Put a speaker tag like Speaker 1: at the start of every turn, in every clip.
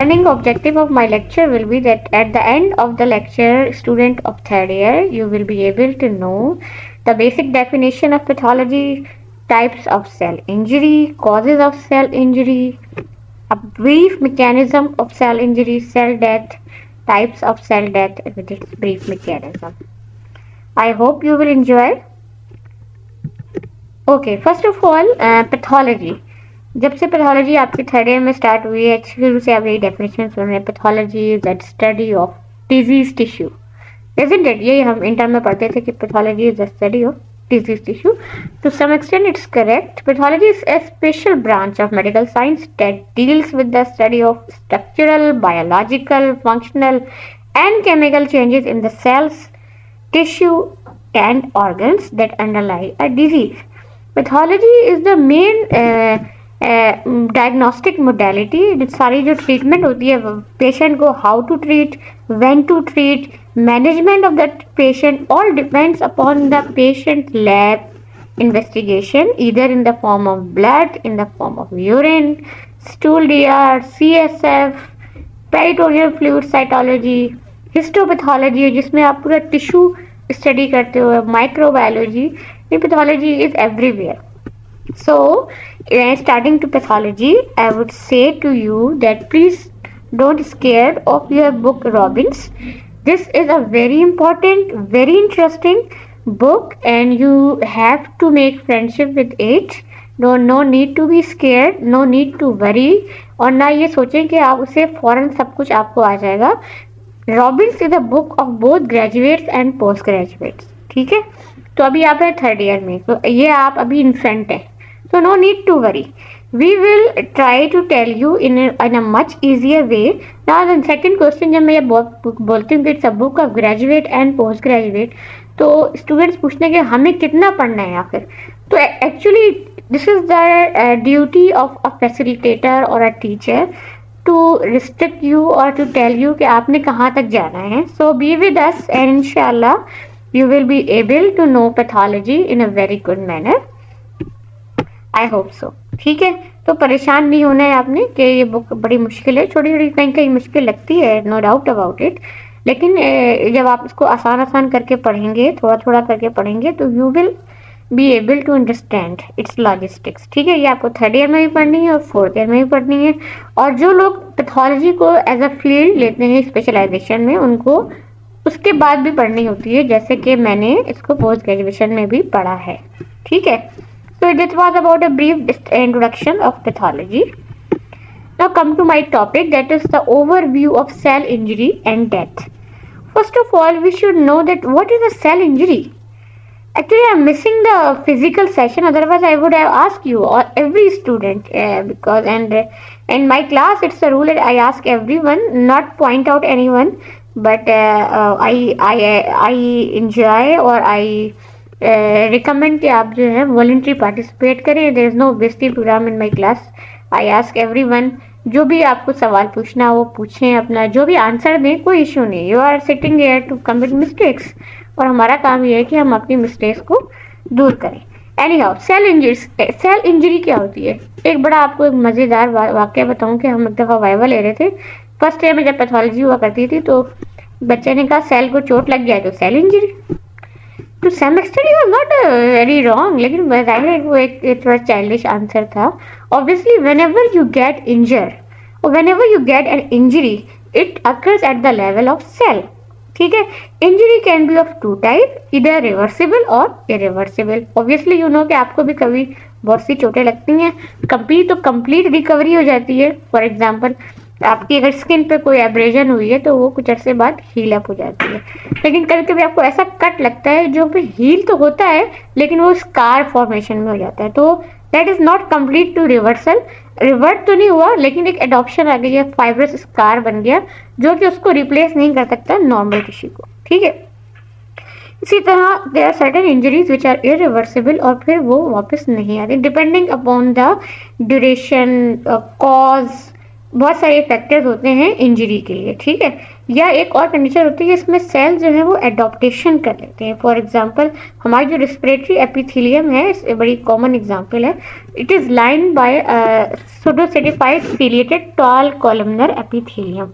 Speaker 1: Learning objective of my lecture will be that at the end of the lecture, student of third year, you will be able to know the basic definition of pathology, types of cell injury, causes of cell injury, a brief mechanism of cell injury, cell death, types of cell death with its brief mechanism. I hope you will enjoy. Okay, first of all, pathology. जब से pathology आपकी third year में start हुई है शुरू से आप यही डेफिनेशन सुन रहे हैं. Pathology is that study of disease tissue. Isn't it? ये हम इंटर में पढ़ते थे कि pathology is the study of disease tissue. To some extent it's correct. Pathology is a special branch of medical science that deals with the study of structural, biological, functional and chemical changes in the cells, tissue and organs that underlie a disease. Pathology is the main diagnostic modality. सारी जो treatment होती है patient को, how to treat, when to treat, management of that patient, all depends upon the patient lab investigation either in the form of blood, in the form of urine, stool DR, CSF, peritoneal fluid cytology, histopathology जिसमें आप पूरा tissue study करते हो, microbiology. ये pathology is everywhere. So, starting to pathology, I would say to you that please don't scared of your book Robbins. This is a very important, very interesting book and you have to make friendship with it. No need to be scared, no need to worry. और ना ये सोचें कि आप उसे फौरन सब कुछ आपको आ जाएगा. Robbins is a book of both graduates and post graduates. ठीक है, तो अभी आप है थर्ड ईयर में, तो ये आप अभी इन्फेंट है. So no need to worry. We will try to tell you in a much easier way. Now the second question जब मैं ये बोलती हूँ कि it's a book of graduate and post graduate, तो students पूछने के हमें कितना पढ़ना है आखिर. तो actually this is the duty of a facilitator or a teacher to restrict you or to tell you कि आपने कहाँ तक जाना है. So be with us and inshallah you will be able to know pathology in a very good manner. I hope so. ठीक है, तो परेशान नहीं होना है आपने कि ये बुक बड़ी मुश्किल है. छोटी छोटी कहीं कहीं मुश्किल लगती है, नो डाउट अबाउट इट, लेकिन जब आप इसको आसान आसान करके पढ़ेंगे, थोड़ा थोड़ा करके पढ़ेंगे, तो you will be able to understand its logistics. ठीक है, ये आपको थर्ड ईयर में भी पढ़नी है और फोर्थ ईयर में भी पढ़नी है. और जो लोग पैथोलॉजी को एज अ फील्ड लेते हैं स्पेशलाइजेशन में, उनको उसके बाद भी पढ़नी होती है, जैसे कि मैंने इसको पोस्ट ग्रेजुएशन में भी पढ़ा है. ठीक है, so this was about a brief introduction of pathology. Now come to my topic, that is the overview of cell injury and death. First of all, we should know that what is a cell injury. Actually, I am missing the physical session, otherwise I would have asked you or every student because in my class it's a rule that I ask everyone, not point out anyone, but I enjoy or I recommend कि आप जो है voluntary participate करें. There is no wasting program in my class. I ask everyone, जो भी आपको सवाल पूछना वो पूछें, अपना जो भी आंसर दें, कोई इशू नहीं. You are sitting here to commit mistakes और हमारा काम ये है कि हम अपनी मिस्टेक्स को दूर करें. एनी हाउ, सेल इंजरी क्या होती है. एक बड़ा आपको एक मज़ेदार वाक्य बताऊँ कि हम एक दफ़ा वाइवा ले रहे थे फर्स्ट ईयर में, जब पैथोलॉजी हुआ करती थी, तो बच्चे ने कहा सेल को चोट लग गया तो cell injury. To some extent, he was not very wrong, लेकिन ज़ाहिर वो एक थोड़ा चाइल्डिश आंसर था. Obviously, whenever you get injured or whenever you get an injury, it occurs at the level of cell. ठीक है, injury can be of two type, either reversible or irreversible. Obviously, you know कि आपको भी कभी बहुत सी चोटें लगती हैं, कभी तो complete recovery हो जाती है. For example, आपकी अगर स्किन पे कोई एब्रेजन हुई है तो वो कुछ अरसे बाद हील अप हो जाती है. लेकिन कभी कभी आपको ऐसा कट लगता है जो भी हील तो होता है लेकिन वो स्कार फॉर्मेशन में हो जाता है, तो that is not complete to reversal. Revert तो नहीं हुआ लेकिन एक एडॉप्शन आ गई है, फाइब्रस स्कार बन गया जो कि उसको रिप्लेस नहीं कर सकता नॉर्मल टिश्यू को. ठीक है, इसी तरह there are certain injuries which are irreversible और फिर वो वापस नहीं आती, depending upon the duration, cause, बहुत सारे फैक्टर्स होते हैं इंजरी के लिए, ठीक है। या एक और कंडीशन होती है इसमें सेल जो है वो एडॉप्टेशन कर लेते हैं। फॉर एग्जांपल हमारी जो रिस्पिरेटरी एपिथेलियम है, इस बड़ी कॉमन एग्जांपल है, it is lined by pseudostratified ciliated tall columnar epithelium.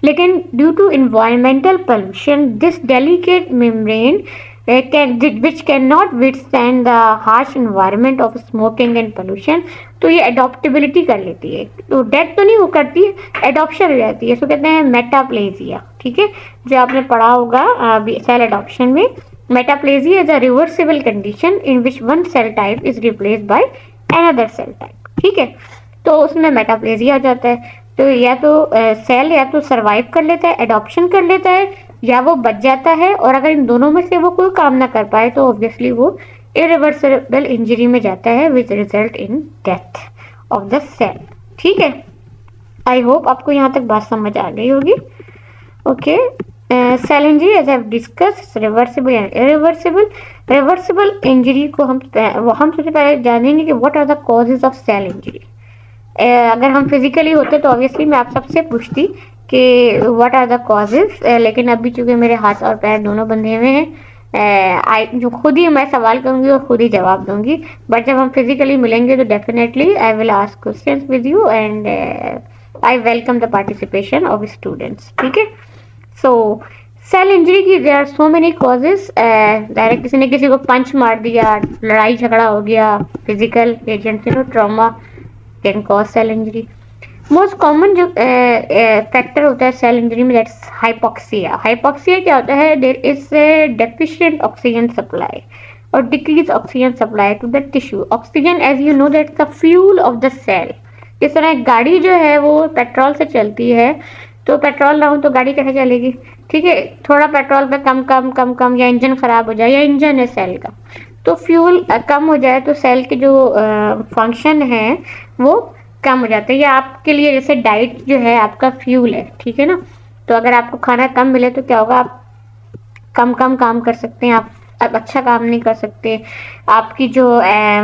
Speaker 1: लेकिन due to environmental pollution this delicate membrane which cannot withstand the harsh environment of smoking and pollution, तो ये एडॉप्टेबिलिटी कर लेती है, तो डेथ तो नहीं वो करती है, एडॉप्शन हो जाती है, इसको कहते हैं मेटाप्लेजिया, ठीक है। जो आपने पढ़ा होगा सेल एडॉप्शन में, metaplasia is a reversible condition in which one cell type is replaced by another cell type, ठीक है। तो उसमें मेटाप्लेजिया आ जाता है। तो या तो सेल या तो सरवाइव कर लेता है, एडॉप्शन कर लेता है, या वो बच जाता है, और अगर इन दोनों में से वो कोई काम ना कर पाए तो ऑब्वियसली वो इरिवर्सिबल इंजरी में जाता है which result in death of the cell, ठीक है। आई होप आपको यहाँ तक बात समझ आ गई होगी। Okay, cell injury as I discuss reversible and irreversible. Reversible injury को हम सबसे पहले जानेंगे कि what are the causes of cell injury. अगर हम फिजिकली होते तो ऑब्वियसली मैं आप सबसे पूछती कि व्हाट आर द कॉजेज, लेकिन अभी चूंकि मेरे हाथ और पैर दोनों बंधे हुए हैं, जो खुद ही मैं सवाल करूंगी और खुद ही जवाब दूंगी। बट जब हम फिजिकली मिलेंगे तो definitely I will ask questions with you and I welcome the participation of students, ठीक है। सो सेल इंजरी की there are so many causes. Direct किसी ने किसी को पंच मार दिया, लड़ाई झगड़ा हो गया, physical agent trauma can cause cell injury. Most common जो फैक्टर होता है सेल इंजरी में, दैट्स हाइपोक्सिया। हाइपोक्सिया क्या होता है, there is deficient oxygen supply और decrease oxygen supply to the tissue. Oxygen as you know that's the fuel of the cell. जिस तरह गाड़ी जो है वो पेट्रोल से चलती है, तो पेट्रोल ना हो तो गाड़ी कैसे चलेगी, ठीक है। थोड़ा पेट्रोल पे कम या इंजन खराब हो जाए, या इंजन है सेल का, तो फ्यूल कम हो जाए तो सेल के जो फंक्शन है वो कम हो जाता है। या आपके लिए जैसे डाइट जो है आपका फ्यूल है, ठीक है ना। तो अगर आपको खाना कम मिले तो क्या होगा, आप कम काम कर सकते हैं, आप अच्छा काम नहीं कर सकते, आपकी जो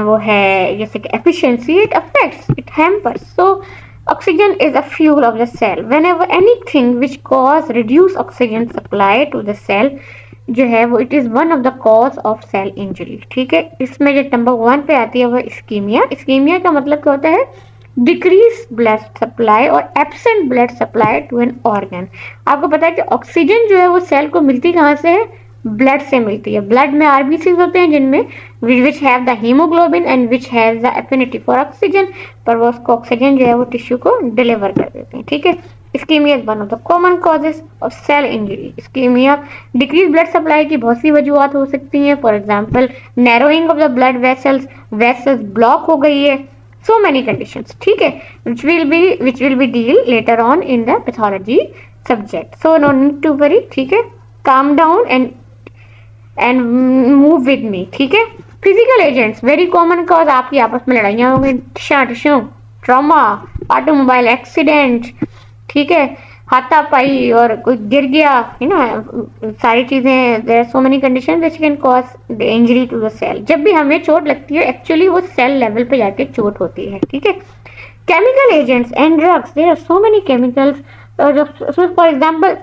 Speaker 1: वो है जैसे कि efficiency it affects, it hampers. So oxygen is a fuel of the cell. Whenever anything which cause reduce oxygen supply to the cell जो है वो it is one of the cause of cell injury, ठीक है। इसमें जो number 1 पे आती है वो इस्कीमिया। इस्कीमिया का मतलब क्या होता है, डिक्रीज ब्लड सप्लाई और absent blood supply to an organ. आपको पता है कि ऑक्सीजन जो है वो सेल को मिलती कहाँ से है, ब्लड से मिलती है। ब्लड में आरबीसी होते हैं जिनमें which have the haemoglobin and which have the affinity for oxygen, पर वो उसको ऑक्सीजन जो है वो टिश्यू को डिलीवर कर देते हैं, ठीक है। Ischaemia is one of the common causes of cell injury. Ischaemia decrease blood supply की बहुत सी वजूहत हो सकती हैं। For example narrowing of the blood vessels block हो गई है, so many conditions, ठीक है, which will be deal later on in the pathology subject, so no need to worry, ठीक है। calm down and move with me, ठीक है। physical agents very common cause, आपकी आपस में लड़ाइयाँ हो गई, टिश्यू ट्रॉमा, ऑटोमोबाइल एक्सीडेंट, ठीक है, हाथापाई और कोई गिर गया, है ना, सारी चीजें। There are so many condition which can cause the injury to the cell. जब भी हमें चोट लगती है एक्चुअली वो सेल लेवल पे जाके चोट होती है, ठीक है। Chemical agents and drugs, there are so many chemicals. For example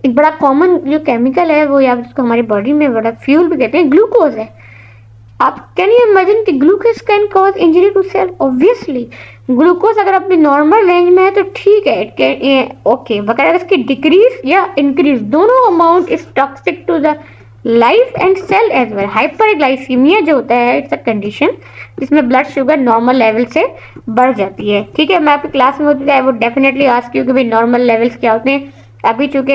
Speaker 1: एक बड़ा कॉमन जो केमिकल है वो, या जिसको हमारी बॉडी में बड़ा फ्यूल भी कहते हैं, ग्लूकोज है। आप कैन यू इमेजिन कि glucose can cause injury to cell? Obviously glucose अगर अपनी नॉर्मल रेंज में है तो ठीक है, ओके, मगर अगर इसकी डिक्रीज या इंक्रीज दोनों amount is toxic to the life and cell as well. Hyperglycaemia जो होता है इट्स अ कंडीशन जिसमें ब्लड शुगर नॉर्मल लेवल से बढ़ जाती है, ठीक है। मैं आपकी क्लास में होती है, I would definitely ask you कि भाई नॉर्मल लेवल्स क्या होते हैं। अभी चूंकि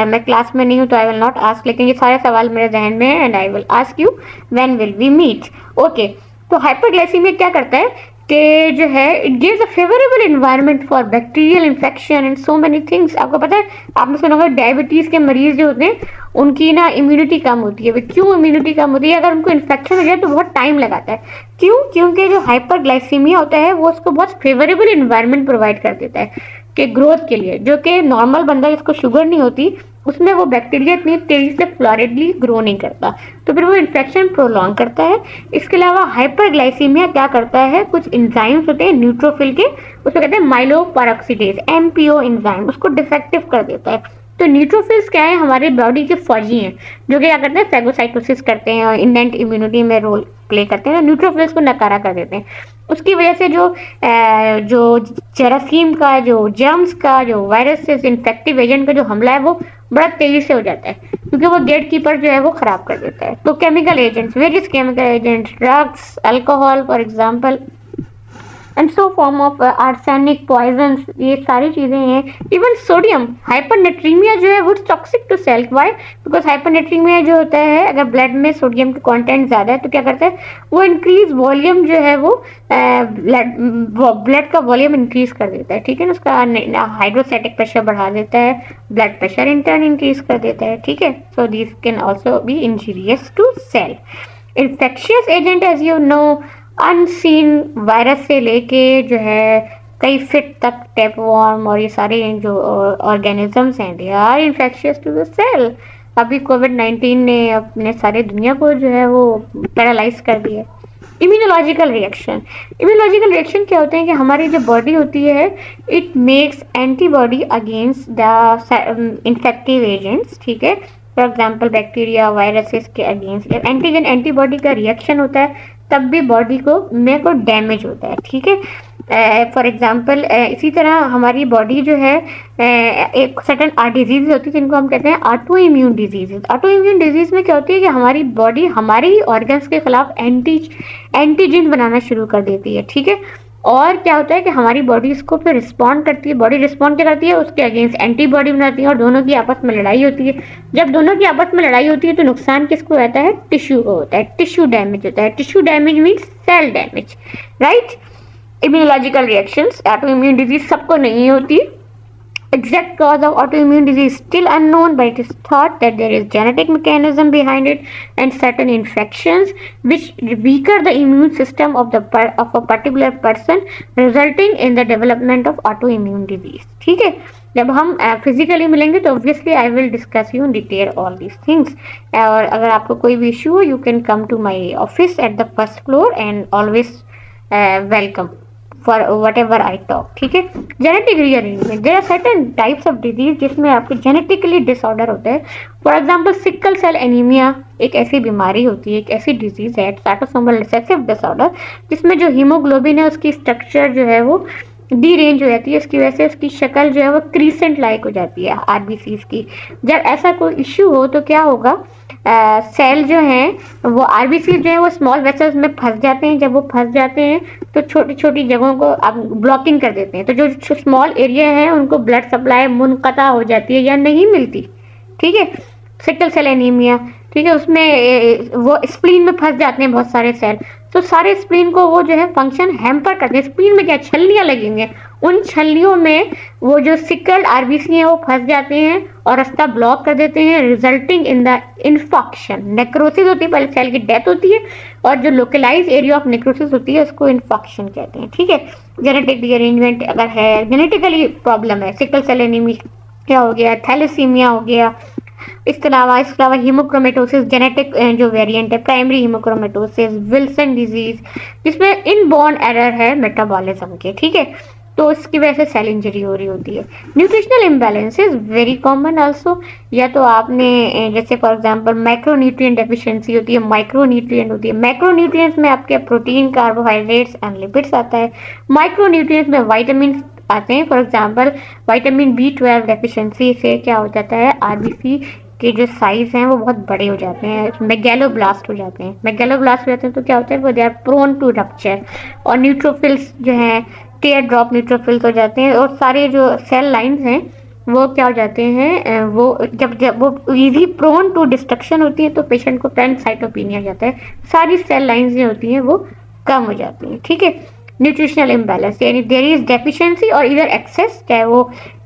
Speaker 1: मैं क्लास में नहीं हूँ तो आई विल नॉट आस्क, लेकिन ये सारे सवाल मेरे जहन में है and I will ask you when will we meet, okay. तो हाइपरग्लाइसीमिया क्या करता है कि जो है it gives a favourable environment for bacterial infection and so many things. आपको पता है, आपने सुना होगा डायबिटीज के मरीज जो होते हैं उनकी ना इम्यूनिटी कम होती है। क्यों इम्यूनिटी कम होती है? अगर उनको इन्फेक्शन हो जाए तो बहुत टाइम लगाता है। क्यों? क्योंकि जो हाइपरग्लाइसीमिया होता है वो उसको बहुत फेवरेबल एनवायरनमेंट प्रोवाइड कर देता है कि ग्रोथ के लिए, जो कि नॉर्मल बंदा जिसको शुगर नहीं होती उसमें वो बैक्टीरिया इतनी तेजी से फ्लोरिडली ग्रो नहीं करता, तो फिर वो इन्फेक्शन प्रोलॉन्ग करता है। इसके अलावा हाइपरग्लाइसीमिया क्या करता है, कुछ इंजाइम्स होते हैं न्यूट्रोफिल के, उसको कहते हैं माइलोपेरोक्सीडेज, एमपीओ इंजाइम, उसको डिफेक्टिव कर देता है। तो न्यूट्रोफिल्स क्या है, हमारे बॉडी के फौजी हैं जो कि क्या करते हैं, फैगोसाइटोसिस करते हैं और इनेंट इम्यूनिटी में रोल प्ले करते हैं, न्यूट्रोफिल्स को नकारा कर देते हैं। उसकी वजह से जो जरासीम का, जो जर्म्स का, जो वायरसेस, इन्फेक्टिव एजेंट का जो हमला है वो बड़ा तेजी से हो जाता है, क्योंकि वो गेट कीपर जो है वो खराब कर देता है। तो chemical agents, various chemical agents, drugs, alcohol for example, and so form of arsenic, poison, ये सारी चीजें हैं। इवन सोडियम हाइपरनेट्रीमिया जो है वो toxic to cell, why, because hypernatraemia जो होता है, अगर ब्लड में सोडियम का कंटेंट ज्यादा है तो क्या करता है, वो इंक्रीज वॉल्यूम जो है वो ब्लड का वॉल्यूम इंक्रीज कर देता है, ठीक है ना, उसका हाइड्रोस्टैटिक प्रेशर बढ़ा देता है, blood pressure in turn increase कर देता है, ठीक है। So this can also be injurious to cell. Infectious agent as you know, unseen virus से लेके जो है कई फीट तक टेपवॉर्म और ये सारे जो ऑर्गेनिजम्स हैं, they are infectious to the cell. अभी कोविड-19 ने अपने सारे दुनिया को जो है वो पैरालाइज कर दिया। इम्यूनोलॉजिकल रिएक्शन, इम्यूनोलॉजिकल रिएक्शन क्या होते हैं कि हमारी जो बॉडी होती है, it makes antibody against the infective agents, ठीक है, फॉर एग्जाम्पल बैक्टीरिया, वायरसेस के अगेंस्ट एंटीजन एंटीबॉडी का रिएक्शन होता है, तब भी बॉडी को में को डैमेज होता है, ठीक है। फॉर एग्जाम्पल इसी तरह हमारी बॉडी जो है एक सर्टन डिजीज होती है जिनको हम कहते हैं auto immune disease. Auto immune disease में क्या होती है कि हमारी बॉडी हमारे ही ऑर्गन्स के खिलाफ एंटीजन बनाना शुरू कर देती है, ठीक है। और क्या होता है कि हमारी बॉडी इसको फिर रिस्पॉन्ड करती है, बॉडी रिस्पॉन्ड क्या करती है, उसके अगेंस्ट एंटीबॉडी बनाती है और दोनों की आपस में लड़ाई होती है। जब दोनों की आपस में लड़ाई होती है तो नुकसान किसको होता है, टिश्यू को होता है, टिश्यू डैमेज होता है। Tissue damage means cell damage, right. Immunological reactions, auto immune disease सबको नहीं होती। Exact cause of autoimmune disease is still unknown, but it is thought that there is genetic mechanism behind it and certain infections which weaken the immune system of a particular person, resulting in the development of autoimmune disease. ठीक है, जब हम physically मिलेंगे तो obviously I will discuss you in detail all these things. और अगर आपको कोई भी इशू हो, you can come to my office at the first floor and always welcome for whatever I talk, ठीक है। Genetic rearrangement, there are certain types of disease जिसमें आपके जेनेटिकली डिसऑर्डर होते हैं। For example sickle cell anaemia एक ऐसी बीमारी होती है, एक ऐसी डिजीज है, ऑटोसोमल रिसेसिव डिसऑर्डर, जिसमें जो हीमोग्लोबिन है उसकी स्ट्रक्चर जो है वो डी रेंज हो जाती है, इसकी वजह से उसकी शक्ल जो है वो क्रीसेंट लाइक हो जाती है आरबीसीज की। जब ऐसा कोई इश्यू हो तो क्या होगा, सेल जो हैं वो आरबीसी जो है वो स्मॉल वेसल्स में फंस जाते हैं। जब वो फंस जाते हैं तो छोटी छोटी जगहों को आप ब्लॉकिंग कर देते हैं, तो जो स्मॉल एरिया है उनको ब्लड सप्लाई मुनक़ता हो जाती है या नहीं मिलती, ठीक है। सिकल सेल एनीमिया, ठीक है, उसमें वो स्प्लीन में फंस जाते हैं बहुत सारे सेल, तो सारे स्प्लीन को वो जो है फंक्शन हैम्पर करते हैं। स्प्लीन में क्या छल्लियाँ लगेंगे, उन छल्लियों में वो जो सिकल आरबीसी हैं वो फंस जाते हैं और रास्ता ब्लॉक कर देते हैं, resulting in the infection. Necrosis होती है, पहले सेल की डेथ होती है और जो लोकलाइज एरिया ऑफ नेक्रोसिस होती है उसको इन्फेक्शन कहते हैं, ठीक है। जेनेटिक रीअरेंजमेंट अगर है, जेनेटिकली प्रॉब्लम है, सिकल सेल एनीमिया हो गया, थैलेसीमिया हो गया, इसके अलावा हीमोक्रोमेटोसिस जेनेटिक जो वेरिएंट है, प्राइमरी हीमोक्रोमेटोसिस, विल्सन डिजीज जिसमें इनबॉर्न एरर है मेटाबॉलिज्म के, ठीक है, तो इसकी वजह से सेल इंजरी हो रही होती है। Nutritional imbalance is very common also, या तो आपने जैसे फॉर एग्जांपल माइक्रोन्यूट्रिएंट डेफिशिएंसी होती है, माइक्रोन्यूट्रिएंट होती है। मैक्रोन्यूट्रिएंट्स में आपके प्रोटीन, कार्बोहाइड्रेट्स एंड लिपिड्स आता है। माइक्रोन्यूट्रिएंट्स में विटामिन आते हैं, for example vitamin B12 deficiency से क्या हो जाता है, आरबीसी के जो साइज हैं वो बहुत बड़े हो जाते हैं, मेगैलोब्लास्ट हो जाते हैं। मेगैलोब्लास्ट हो जाते हैं तो क्या होता है, वो they are prone to rupture, और न्यूट्रोफिल्स जो हैं टेयर ड्रॉप न्यूट्रोफिल्स हो जाते हैं, और सारे जो सेल लाइंस हैं वो क्या हो जाते हैं, वो जब वो इजी प्रोन टू डिस्ट्रक्शन होती है तो पेशेंट को पैनसाइटोपिनिया हो जाता है, सारी सेल लाइंस जो होती हैं वो कम हो जाती हैं, ठीक है। न्यूट्रिशनल इम्बैलेंस यानी देयर इज डेफिशिएंसी और इधर एक्सेस, चाहे वो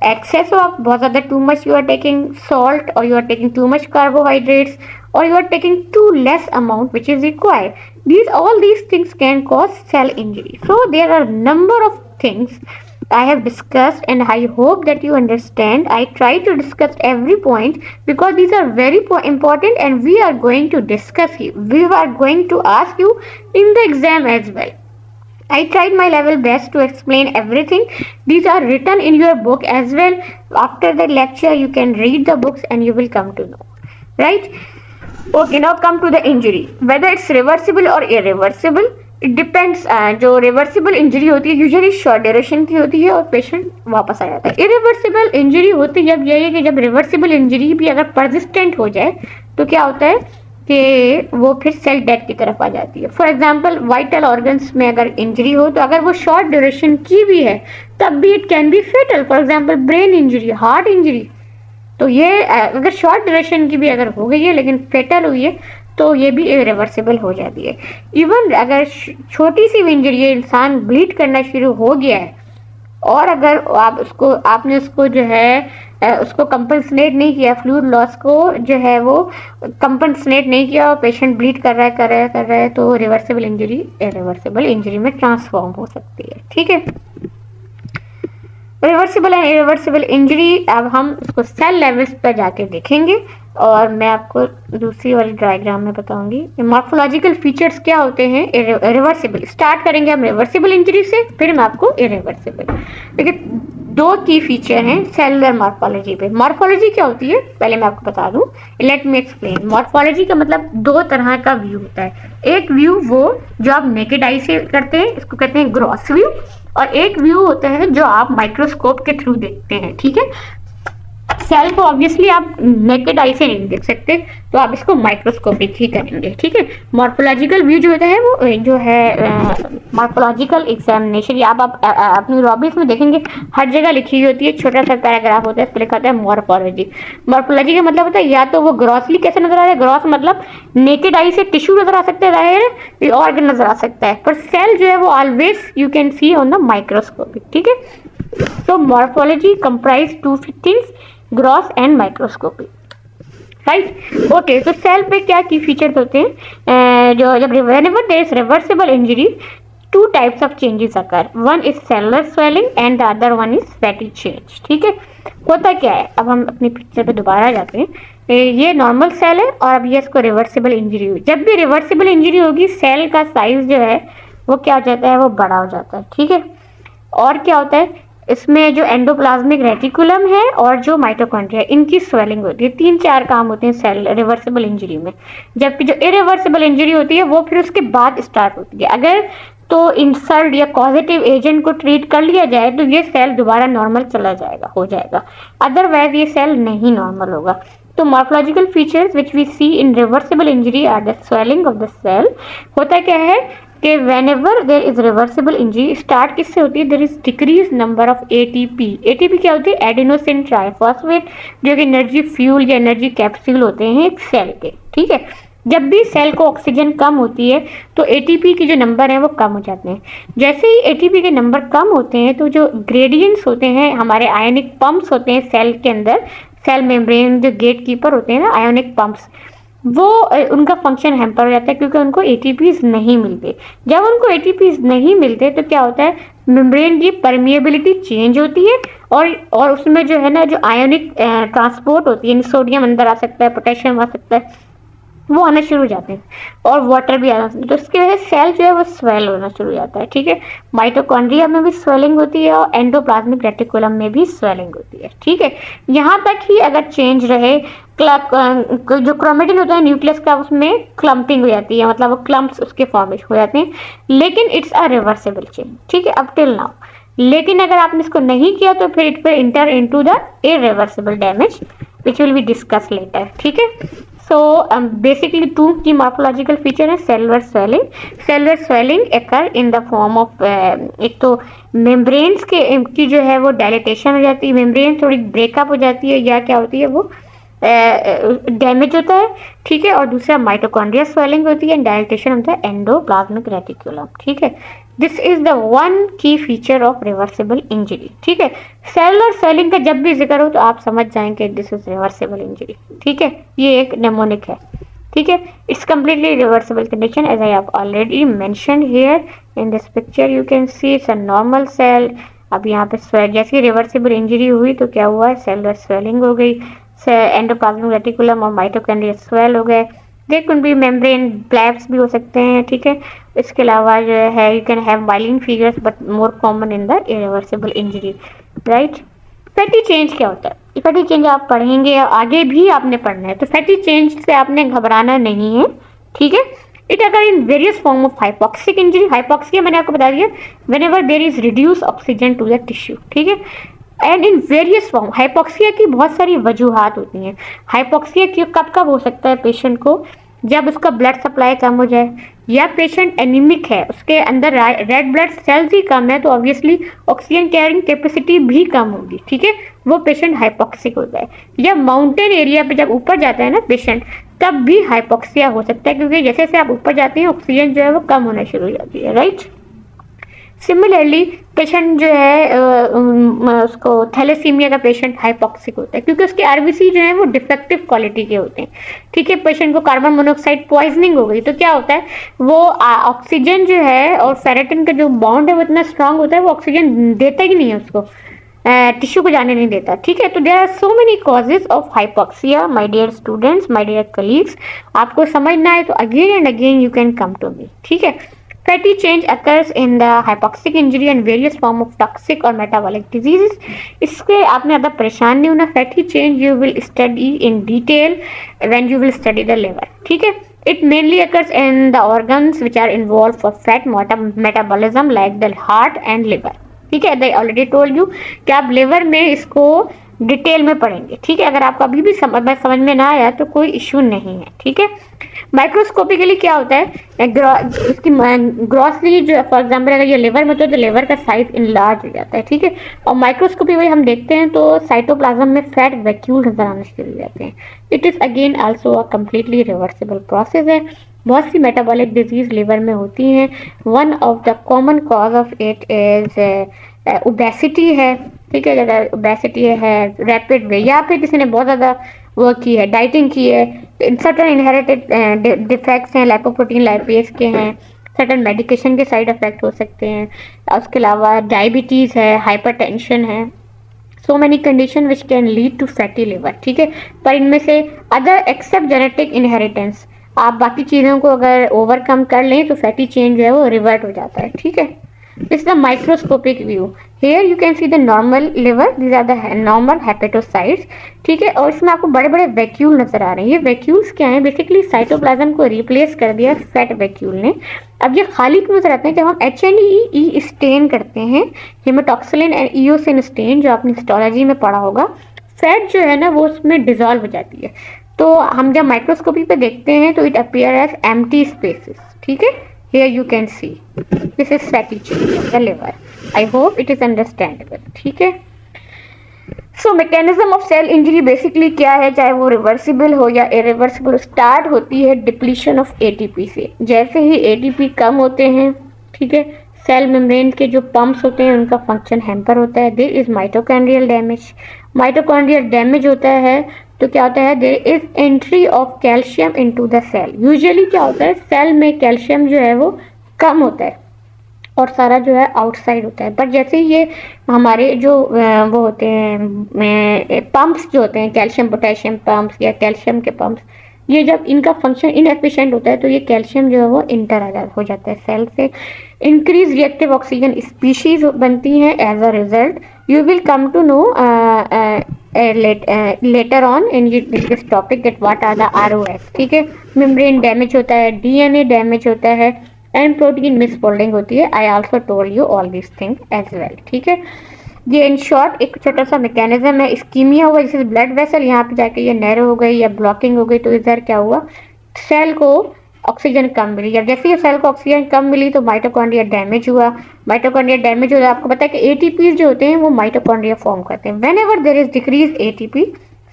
Speaker 1: एक्सेस हो, आप बहुत ज़्यादा too much you are taking salt और you are taking too much carbohydrates or you are taking too less amount which is required. All these things can cause cell injury. So there are number of things I have discussed, and I hope that you understand. I try to discuss every point because these are very important and we are going to discuss you. We are going to ask you in the exam as well. I tried my level best to explain everything. These are written in your book as well. After the lecture, you can read the books and you will come to know. Right? Okay, now come to the injury. Whether it's reversible or irreversible, it depends. जो reversible injury होती है usually short duration की होती है और patient वापस आ जाता है. इरिवर्सिबल इंजरी होती है जब यही है कि जब रिवर्सिबल इंजरी भी अगर परसिस्टेंट हो जाए तो क्या होता है कि वो फिर सेल डेथ की तरफ आ जाती है. फॉर एग्जांपल वाइटल ऑर्गन्स में अगर इंजरी हो तो अगर वो शॉर्ट ड्यूरेशन की भी है तब भी it can be fatal. For example brain injury, heart injury, तो ये अगर शॉर्ट ड्यूरेशन की भी अगर हो गई है लेकिन फेटल हुई है तो ये भी इरिवर्सिबल हो जाती है. इवन अगर छोटी सी भी इंजरी है, इंसान ब्लीड करना शुरू हो गया है और अगर आपने उसको जो है उसको कंपनसेट नहीं किया, फ्लूइड लॉस को जो है वो कंपनसेट नहीं किया और पेशेंट ब्लीड कर रहा है तो रिवर्सिबल इंजरी इरिवर्सिबल इंजरी में ट्रांसफॉर्म हो सकती है. ठीक है, रिवर्सिबल एंड इरिवर्सिबल इंजरी अब हम इसको सेल लेवल्स पर जाके देखेंगे और मैं आपको दूसरी वाली डायग्राम में बताऊंगी मॉर्फोलॉजिकल फीचर्स क्या होते हैं रिवर्सिबल. स्टार्ट करेंगे हम रिवर्सिबल इंजरी से, फिर मैं आपको इरिवर्सिबल. देखिए दो की फीचर हैं सेलुलर मॉर्फोलॉजी पे. मॉर्फोलॉजी क्या होती है पहले मैं आपको बता दूं. Let me explain. मॉर्फोलॉजी का मतलब दो तरह का व्यू होता है. एक व्यू वो जो आप नेकेड आई से करते हैं, इसको कहते हैं ग्रॉस व्यू, और एक व्यू होता है जो आप माइक्रोस्कोप के थ्रू देखते हैं. ठीक है, सेल को ऑब्वियसली आप नेकेड आई से नहीं देख सकते तो आप इसको माइक्रोस्कोपिक ही करेंगे. ठीक है, मॉर्फोलॉजिकल व्यू जो होता है वो जो है मॉर्फोलॉजिकल एग्जामिनेशन या आप अपनी रॉबिस में देखेंगे हर जगह लिखी हुई होती है, छोटा सा पैराग्राफ होता है, इस पर लिखा होता है मॉर्फोलॉजी. मॉर्फोलॉजी का मतलब होता है या तो वो ग्रॉसली कैसे नजर आ रहा है, ग्रॉस मतलब नेकेड आई से टिश्यू नजर आ सकता है, जाहिर ऑर्गन नजर आ सकता है, पर सेल जो है वो always you can see on the microscopic. ठीक है, तो morphology comprise two things, gross and microscopic. Right, okay. तो सेल पे क्या की फीचर्स होते हैं जो जब whenever there is reversible injury two types of changes occur. One is cellular swelling and the other one is fatty change. ठीक है, होता क्या है अब हम अपनी पिक्चर पे दोबारा जाते हैं. ये नॉर्मल सेल है और अब ये इसको रिवर्सिबल इंजरी हुई. जब भी रिवर्सिबल इंजरी होगी सेल का साइज जो है वो क्या हो जाता है, वो बड़ा हो जाता है. ठीक है, और क्या होता है इसमें जो एंडोप्लाज्मिक रेटिकुलम है और जो माइटोकॉन्ड्रिया इनकी स्वेलिंग होती है. 3-4 काम होते हैं सेल रिवर्सिबल इंजरी में. जबकि जो इरिवर्सिबल इंजरी होती है वो फिर उसके बाद स्टार्ट होती है. अगर तो इंसल्ट या पॉजिटिव एजेंट को ट्रीट कर लिया जाए तो ये सेल दोबारा नॉर्मल चला जाएगा, हो जाएगा, अदरवाइज ये सेल नहीं नॉर्मल होगा. तो morphological features which we see in reversible injury are the swelling of the cell. होता क्या है कि whenever there is reversible injury start किससे होती है, there is decrease number of ATP. ATP क्या होती है, एडिनोसिन ट्राइफॉस्फेट, जो कि एनर्जी फ्यूल या एनर्जी कैप्सूल होते हैं एक सेल के. ठीक है, जब भी सेल को ऑक्सीजन कम होती है तो ATP के जो नंबर हैं वो कम हो जाते हैं. जैसे ही ATP के नंबर कम होते हैं तो जो ग्रेडियंट्स होते हैं हमारे आयोनिक पंप्स होते हैं सेल के अंदर, सेल मेम्ब्रेन जो गेट कीपर होते हैं ना आयोनिक पंप्स, वो उनका फंक्शन हैम्पर हो जाता है क्योंकि उनको ATPs नहीं मिलते. जब उनको ATPs नहीं मिलते तो क्या होता है, मेम्ब्रेन की परमिएबिलिटी चेंज होती है और उसमें जो है ना जो आयोनिक ट्रांसपोर्ट होती है, सोडियम अंदर आ सकता है, पोटेशियम आ सकता है, वो आना शुरू हो जाते हैं और वाटर भी आना. तो इसकी वजह से सेल जो है वो स्वेल होना शुरू हो जाता है. ठीक है, माइटोकॉन्ड्रिया में भी स्वेलिंग होती है और एंडोप्लाज्मिक रेटिकुलम में भी स्वेलिंग होती है. ठीक है, यहाँ तक ही अगर चेंज रहे, जो क्रोमेटिन होता है न्यूक्लियस का उसमें क्लम्पिंग हो जाती है, मतलब वो क्लम्प्स उसके फॉर्मेशन हो जाते हैं, लेकिन इट्स अ रिवर्सिबल चेंज. ठीक है, अप टिल नाउ. लेकिन अगर आपने इसको नहीं किया तो फिर it will enter into the irreversible damage which will be discuss later. ठीक है, सो बेसिकली टू की मॉर्फोलॉजिकल फीचर है cellular swelling. Cellular swelling acre in the form of एक तो मेम्ब्रेन्स की जो है वो डायलेटेशन हो जाती है, मेम्ब्रेन थोड़ी ब्रेकअप हो जाती है या क्या होती है वो डैमेज होता है. ठीक है, और दूसरा माइटोकॉन्ड्रिया स्वेलिंग होती है, डायलेटेशन होता है एंडोप्लाज्मिक रेटिकुलम. ठीक है, दिस इज द वन की फीचर ऑफ रिवर्सिबल इंजरी. ठीक है, सेलुलर स्वेलिंग का जब भी जिक्र हो तो आप समझ जाएंगे दिस इज रिवर्सिबल इंजरी. ठीक है, ये एक नेमोनिक है. ठीक है, it's completely reversible condition as I have already mentioned here in this picture. You can see it's a normal cell अब यहाँ पे स्वेल, जैसे रिवर्सिबल इंजरी हुई तो क्या हुआ, सेलुलर स्वेलिंग हो गई, एंडोप्लाज्मिक रेटिकुलम और माइटोकॉन्ड्रिया स्वेल हो गए, दे कुड बी मेम्ब्रेन ब्लैप्स भी हो सकते हैं, ठीक है। इसके अलावा जो है you can have myelin figures but more common in the irreversible injury, right. Fatty change क्या होता है, फैटी चेंज आप पढ़ेंगे, आगे भी आपने पढ़ना है, तो फैटी चेंज से आपने घबराना नहीं है, ठीक है। इट अगर in various form of hypoxic injury, hypoxia मैंने आपको बता दिया, whenever there is reduce oxygen to the tissue, ठीक है। And in various form, hypoxia की बहुत सारी वजूहात होती हैं। हाइपोक्सिया कब कब हो सकता है पेशेंट को, जब उसका ब्लड सप्लाई कम हो जाए, या पेशेंट एनीमिक है, उसके अंदर रेड ब्लड सेल्स ही कम है, तो ऑब्वियसली ऑक्सीजन कैरिंग कैपेसिटी भी कम होगी, ठीक है, वो पेशेंट हाइपोक्सिक होता है। या माउंटेन एरिया पे जब ऊपर जाता है ना पेशेंट, तब भी हाइपोक्सिया हो सकता है, क्योंकि जैसे जैसे आप ऊपर जाते हैं ऑक्सीजन जो है वो कम होना शुरू हो जाती है, राइट। सिमिलरली पेशेंट जो है उसको थैलेसीमिया का पेशेंट हाइपोक्सिक होता है, क्योंकि उसके आरबीसी जो है वो डिफेक्टिव क्वालिटी के होते हैं, ठीक है। पेशेंट को कार्बन मोनोऑक्साइड पॉइजनिंग हो गई तो क्या होता है, वो ऑक्सीजन जो है और फेरेटिन का जो बॉन्ड है वो इतना स्ट्रांग होता है, वो ऑक्सीजन देता ही नहीं है उसको, टिश्यू को जाने नहीं देता, ठीक है। तो there are so many causes of hypoxia, my dear students, my dear colleagues. आपको समझना है तो again and again you can come to me, ठीक है। Fatty change occurs in the hypoxic injury and various form of toxic or metabolic diseases. इसके आपने ज़्यादा परेशान नहीं होना। Fatty change you will study in detail when you will study the liver, ठीक है। It mainly occurs in the organs which are involved for fat metabolism like the heart and liver, ठीक है। I already told you कि आप liver में इसको detail में पढ़ेंगे, ठीक है। अगर आपको अभी भी समझ में ना आया तो कोई इश्यू नहीं है, ठीक है। माइक्रोस्कोपिकली क्या होता है, इसकी ग्रॉसली जो फॉर एग्जांपल अगर ये लिवर में तो लिवर का साइज इनलार्ज हो जाता है, ठीक है। और माइक्रोस्कोपी में हम देखते हैं तो साइटोप्लाज्म में फैट वैक्यूल नजर आने शुरू हो जाते हैं। It is again also a completely reversible process है। बहुत सी मेटाबॉलिक डिजीज लिवर में होती हैं। One of the common cause of it is obesity है, ठीक है। अगर ओबेसिटी है रैपिड वे, या फिर किसी ने बहुत ज़्यादा वर्क की है, डाइटिंग की है, सर्टन इनहेरिटेड डिफेक्ट्स हैं, लाइपोप्रोटीन लाइपेज के हैं, सर्टन मेडिकेशन के साइड इफेक्ट हो सकते हैं। उसके अलावा डायबिटीज़ है, हाइपरटेंशन है, so many condition which can lead to fatty liver, ठीक है। पर इनमें से अदर एक्सेप्ट जेनेटिक इनहेरिटेंस, आप बाकी चीज़ों को अगर ओवरकम कर लें तो फैटी चेंज जो है वो रिवर्ट हो जाता है, ठीक है। This is the microscopic view. Here you can see the normal liver. These are the normal hepatocytes. ठीक है। और इसमें आपको बड़े बड़े वैक्यूल नजर आ रहे हैं। ये वैक्यूल्स क्या हैं, बेसिकली साइटोप्लाज्म को रिप्लेस कर दिया फैट वैक्यूल ने। अब ये खाली क्यों नजर आते हैं, जब हम HNE स्टेन करते हैं, हेमाटोक्सिलिन एंड इओसिन स्टेन, जो आपने हिस्टोलॉजी में पढ़ा होगा, फैट जो है ना वो उसमें डिजॉल्व हो जाती है। तो हम जब माइक्रोस्कोपी पे देखते हैं तो it appear as empty spaces, ठीक है। Here you can see this is fatty change of the liver. I hope it is understandable, ठीक है। So mechanism of cell injury basically क्या है, चाहे वो रिवर्सिबल हो या इरिवर्सिबल, स्टार्ट होती है डिप्लीशन ऑफ एटीपी से। जैसे ही एटीपी कम होते हैं, ठीक है, सेल मेम्ब्रेन के जो पंप्स होते हैं उनका फंक्शन हैम्पर होता है। There is mitochondrial damage. Mitochondrial damage होता है तो क्या होता है, there is entry of calcium into the cell. Usually क्या होता है, सेल में कैल्शियम जो है वो कम होता है और सारा जो है आउटसाइड होता है। पर जैसे ही ये हमारे जो वो होते हैं पंप्स जो होते हैं, कैल्शियम पोटेशियम पंप्स या कैल्शियम के पंप्स, ये जब इनका फंक्शन इनएफिशिएंट होता है तो ये कैल्शियम जो है वो इंटर हो जाता है सेल से। इंक्रीज रिएक्टिव ऑक्सीजन स्पीशीज बनती हैं as a result. You will come to know later on in this topic that what are the ROS, ठीक है। मेम्ब्रेन डैमेज होता है, DNA डैमेज होता है एंड प्रोटीन मिसफोल्डिंग होती है। I also told you all this thing as well, ठीक है। ये इन शॉर्ट एक छोटा सा मैकेनिज्म है। इस्कीमिया हुआ, जैसे ब्लड वेसल यहाँ पे जाके ये नैरो हो गई या ब्लॉकिंग हो गई, तो इधर क्या हुआ, सेल को ऑक्सीजन कम मिली। जब जैसे ही सेल को ऑक्सीजन कम मिली तो माइटोकॉन्ड्रिया डैमेज हुआ। माइटोकॉन्ड्रिया डैमेज होता है, आपको पता है कि ATPs जो होते हैं वो माइटोकॉन्ड्रिया फॉर्म करते हैं। When ever there is decrease ATP,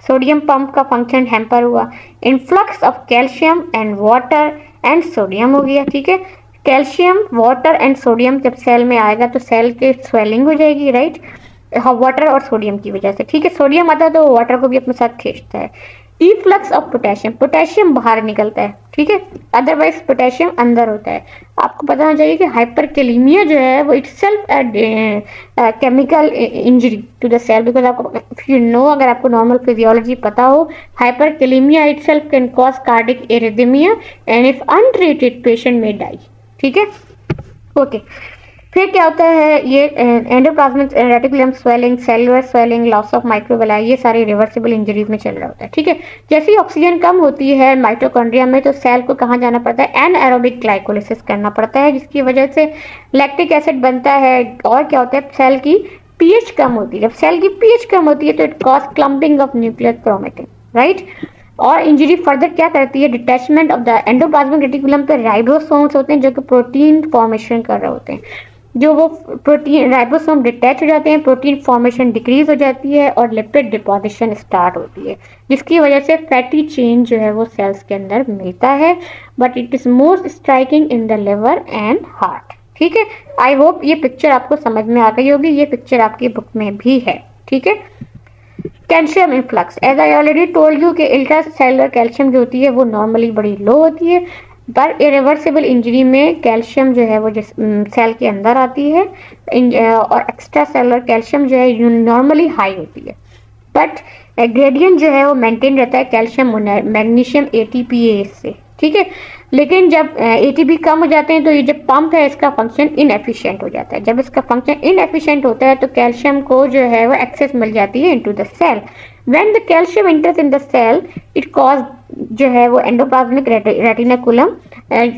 Speaker 1: sodium pump का फंक्शन हैम्पर हुआ। Influx of calcium and water and sodium हो गया, ठीक है। कैल्शियम, वाटर एंड सोडियम जब सेल में आएगा तो सेल के स्वेलिंग हो जाएगी, राइट, हाँ, वाटर और सोडियम की वजह से, ठीक है। सोडियम आता है तो वाटर को भी अपने साथ खींचता है। इफ्लक्स ऑफ पोटेशियम, पोटेशियम बाहर निकलता है, ठीक है, अदरवाइज पोटेशियम अंदर होता है। आपको पता होना चाहिए कि हाइपरकेलेमिया जो है वो itself chemical injury to the cell, because आपको इफ यू नो, अगर आपको नॉर्मल फिजियोलॉजी पता हो, hyperkalaemia itself can cause cardiac arrhythmia and if untreated patient में डाई, ठीक है। ओके, फिर क्या होता है, ये endoplasmic reticulum swelling, cellular swelling, loss of microvilli, ये सारी रिवर्सिबल इंजरीज में चल रहा होता है, ठीक है। जैसे ही ऑक्सीजन कम होती है माइटोकॉन्ड्रिया में, तो सेल को कहाँ जाना पड़ता है, एनएरोबिक ग्लाइकोलिसिस करना पड़ता है, जिसकी वजह से लैक्टिक एसिड बनता है। और क्या होता है, सेल की पीएच कम होती है। जब सेल की पीएच कम होती है तो it cause clumping of nuclear chromatin, right. और इंजरी फर्दर क्या करती है, detachment of the endoplasmic reticulum पे राइबोसोम्स होते हैं जो कि प्रोटीन फॉर्मेशन कर रहे होते हैं। जो वो प्रोटीन राइबोसोम डिटैच हो जाते हैं, प्रोटीन फॉर्मेशन डिक्रीज हो जाती है और लिपिड डिपोजिशन स्टार्ट होती है, जिसकी वजह से फैटी चेन जो है वो सेल्स के अंदर मिलता है। But it is most striking in the liver and heart, ठीक है। आई होप ये पिक्चर आपको समझ में आ गई होगी, ये पिक्चर आपकी बुक में भी है, ठीक है। Calcium influx, as I already told you कि इंट्रासेलुलर कैल्शियम जो होती है वो नॉर्मली बड़ी लो होती है, पर इरिवर्सिबल इंजरी में कैल्शियम जो है वो जिस सेल के अंदर आती है, और एक्स्ट्रा सेलुलर कैल्शियम जो है नॉर्मली हाई होती है, बट ग्रेडियंट जो है वो मेंटेन रहता है कैल्शियम मैग्नीशियम एटीपीएस से, ठीक है। लेकिन जब एटीपी कम हो जाते हैं तो ये जो पंप है इसका फंक्शन इनएफिशिएंट हो जाता है। जब इसका फंक्शन इनएफिशिएंट होता है तो कैल्शियम को जो है वो एक्सेस मिल जाती है into the cell. When the calcium enters in the cell it cause जो है वो एंडोप्लाज्मिक रेटिकुलम,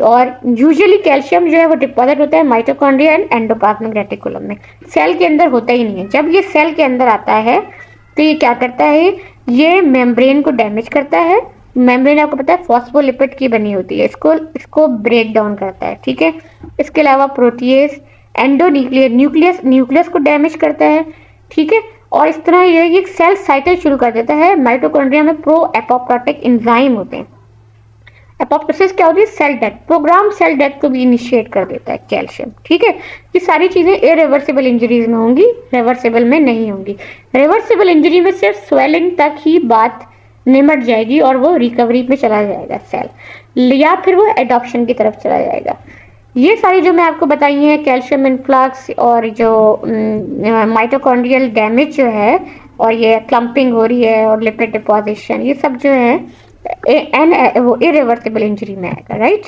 Speaker 1: और यूजुअली कैल्शियम जो है वो डिपॉजिट होता है माइटोकॉन्ड्रिया एंड एंडोप्लाज्मिक रेटिकुलम में, सेल के अंदर होता ही नहीं है। जब ये सेल के अंदर आता है तो ये क्या करता है, ये मेम्ब्रेन को डैमेज करता है। मेम्ब्रेन आपको पता है फॉस्फोलिपिड की बनी होती है, इसको ब्रेक डाउन करता है, ठीक है। इसके अलावा प्रोटीएज न्यूक्लियस को डैमेज करता है, ठीक है। और इस तरह ये सेल साइकिल शुरू कर देता है। माइटोकॉन्ड्रिया में प्रो एपोप्टोटिक एंजाइम होते हैं। एपोप्टोसिस क्या होती है, cell death, program cell death को भी इनिशिएट कर देता है कैल्शियम, ठीक है। ये सारी चीजें इरिवर्सिबल इंजरीज में होंगी, रिवर्सिबल में नहीं होंगी। रिवर्सिबल इंजरी में सिर्फ स्वेलिंग तक ही बात निमट जाएगी और वो रिकवरी में चला जाएगा सेल, या फिर वो एडॉप्शन की तरफ चला जाएगा। ये सारी जो मैं आपको बताई हैं, कैल्शियम इनफ्लक्स और जो माइटोकॉन्ड्रियल डैमेज जो है, और ये क्लम्पिंग हो रही है और लिपिड डिपोजिशन, ये सब जो है वो इरिवर्सिबल इंजरी में आएगा, राइट।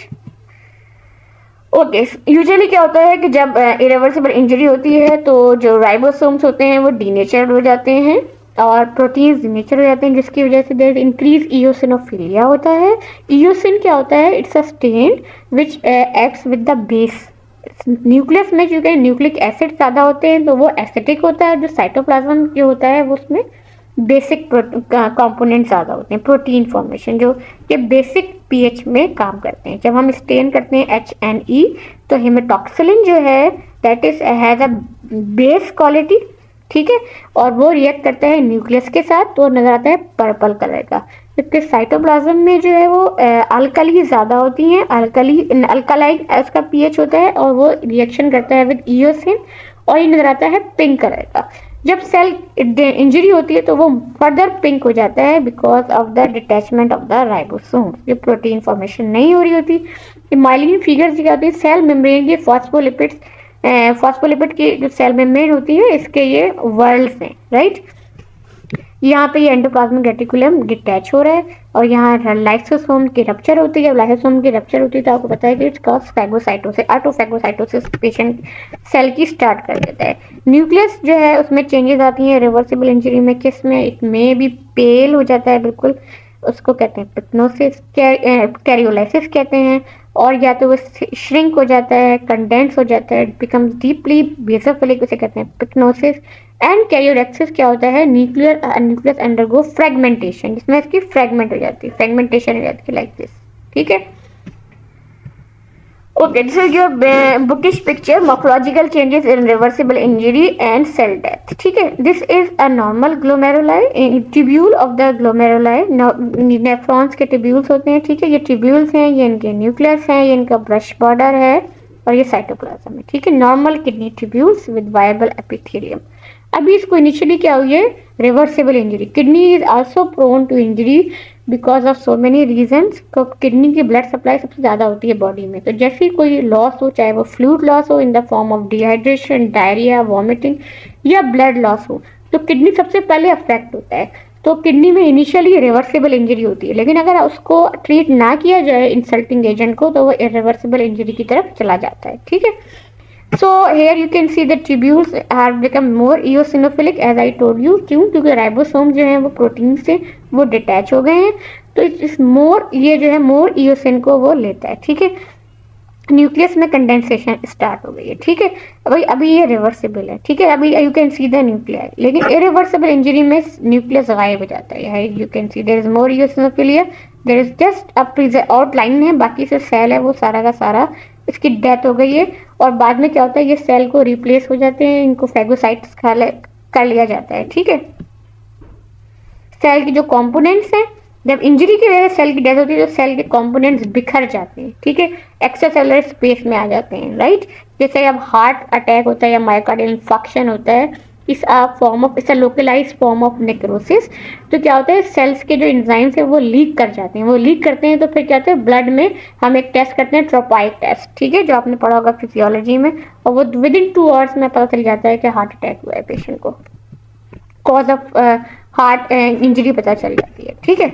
Speaker 1: ओके, यूजुअली क्या होता है कि जब इरिवर्सिबल इंजरी होती है तो जो राइबोसोम्स होते हैं वो डीनेचर हो जाते हैं और प्रोटीन्स डीनेचर हो जाते हैं, जिसकी वजह से देयर इंक्रीज इओसिनोफिलिया होता है। इओसिन क्या होता है, it's a stain which acts with the base. Nucleus में चूंकि न्यूक्लिक एसिड ज़्यादा होते हैं तो वो एसिडिक होता है, जो साइटोप्लाज्म जो होता है वो उसमें बेसिक कंपोनेंट ज़्यादा होते हैं, प्रोटीन फॉर्मेशन, जो ये बेसिक पीएच में काम करते हैं। जब हम स्टेन करते हैं HNE तो हेमेटॉक्सिलिन जो है that is has a base quality, ठीक है, और वो रिएक्ट करता है न्यूक्लियस के साथ तो नजर आता है पर्पल कलर का। जबकि साइटोप्लाज्म में जो है वो अल्कली ज़्यादा होती हैं, अल्कलाइन उसका पीएच होता है और वो रिएक्शन करता है विद इओसिन और ये नजर आता है पिंक कलर का। जब सेल इंजरी होती है तो वो फर्दर पिंक हो जाता है because of the detachment of the ribosome, जो प्रोटीन फॉर्मेशन नहीं हो रही होती। माइलिन फिगर्स क्या होती है, सेल मेम्ब्रेन की फॉस्फोलिपिड की जो सेल मेम्ब्रेन होती है इसके ये वर्ल्ड्स हैं, राइट। यहाँ पे ये एंडोप्लाज्मिक रेटिकुलम डिटैच हो रहा है और यहाँ लाइसोसोम की रप्चर होती है। जब लाइसोसोम की रप्चर होती है तो आपको पता है कि it's cause phagocytosis, autophagocytosis patient cell की स्टार्ट कर देता है। न्यूक्लियस जो है उसमें चेंजेस आती हैं रिवर्सिबल इंजरी में, किसमें, इट में भी पेल हो जाता है बिल्कुल, उसको कहते हैं पिक्नोसिस, कैरियोलाइसिस कहते हैं, और या तो वो श्रिंक हो जाता है, कंडेंस हो जाता है, बिकम्स डीपली बेसोफिलिक, उसे कहते हैं पिक्नोसिस। एंड कैरियोलेक्सिस क्या होता है, न्यूक्लियस अंडरगो फ्रेगमेंटेशन, जिसमें इसकी फ्रेगमेंट हो जाती है, फ्रेगमेंटेशन हो जाती है लाइक दिस, ठीक है। Okay, this is your bookish picture, morphological changes in reversible injury and cell death, ठीक है। This is a normal glomeruli, tubule of the glomeruli, nephrons के ट्यूब्यूल्स होते हैं, ठीक है। ये ट्यूब्यूल्स हैं, ये इनके न्यूक्लियस हैं, ये इनका ब्रश बॉर्डर है और ये साइटोप्लाज्म है, ठीक है। Normal kidney tubules with viable epithelium. अभी इसको इनिशियली क्या हुई है, reversible injury, kidney is also prone to injury because of so many reasons. तो किडनी की ब्लड सप्लाई सबसे ज़्यादा होती है बॉडी में, तो जैसे ही कोई लॉस हो, चाहे वो फ्लूइड लॉस हो in the form of dehydration, diarrhoea, vomiting या ब्लड लॉस हो, तो किडनी सबसे पहले अफेक्ट होता है। तो किडनी में इनिशियली रिवर्सिबल इंजरी होती है, लेकिन अगर उसको ट्रीट ना किया जाए इंसल्टिंग एजेंट को, तो वो इरिवर्सिबल इंजरी की तरफ चला जाता है। ठीक है, so here you can see the tubules have become more eosinophilic as I told you। क्यों? क्योंकि राइबोसोम जो है वो प्रोटीन से वो डिटैच हो गए हैं, तो इस मोर ये जो है मोर इओसिन को वो लेता है। ठीक है, न्यूक्लियस में कंडेंसेशन स्टार्ट हो गई है। ठीक है, अभी ये रिवर्सिबल है। ठीक है, अभी you can see the nuclear, लेकिन इरिवर्सिबल इंजरी में न्यूक्लियस गायब हो जाता है। You can see there is more eosinophilia, there is just a outline है, बाकी से सेल है वो सारा का सारा इसकी डेथ हो गई है। और बाद में क्या होता है, ये सेल को रिप्लेस हो जाते हैं, इनको फैगोसाइट्स कर लिया जाता है। ठीक है, सेल की जो कंपोनेंट्स हैं, जब इंजरी की वजह से सेल की डेथ होती है तो सेल के कंपोनेंट्स बिखर जाते हैं। ठीक है, एक्स्ट्रासेलुलर स्पेस में आ जाते हैं। राइट, जैसे अब हार्ट अटैक होता है या मायोकार्डियल इंफार्क्शन होता है, इस फॉर्म ऑफ, इस लोकलाइज फॉर्म ऑफ नेक्रोसिस, तो क्या होता है, सेल्स के जो एंजाइम्स है वो लीक कर जाते हैं। वो लीक करते हैं तो फिर क्या होता है, ब्लड में हम एक टेस्ट करते हैं, ट्रोपाइक टेस्ट। ठीक है, जो आपने पढ़ा होगा फिजियोलॉजी में, और वो विद इन 2 आवर्स में पता चल जाता है कि हार्ट अटैक हुआ है पेशेंट को, कॉज ऑफ हार्ट इंजरी पता चल जाती है। ठीक है,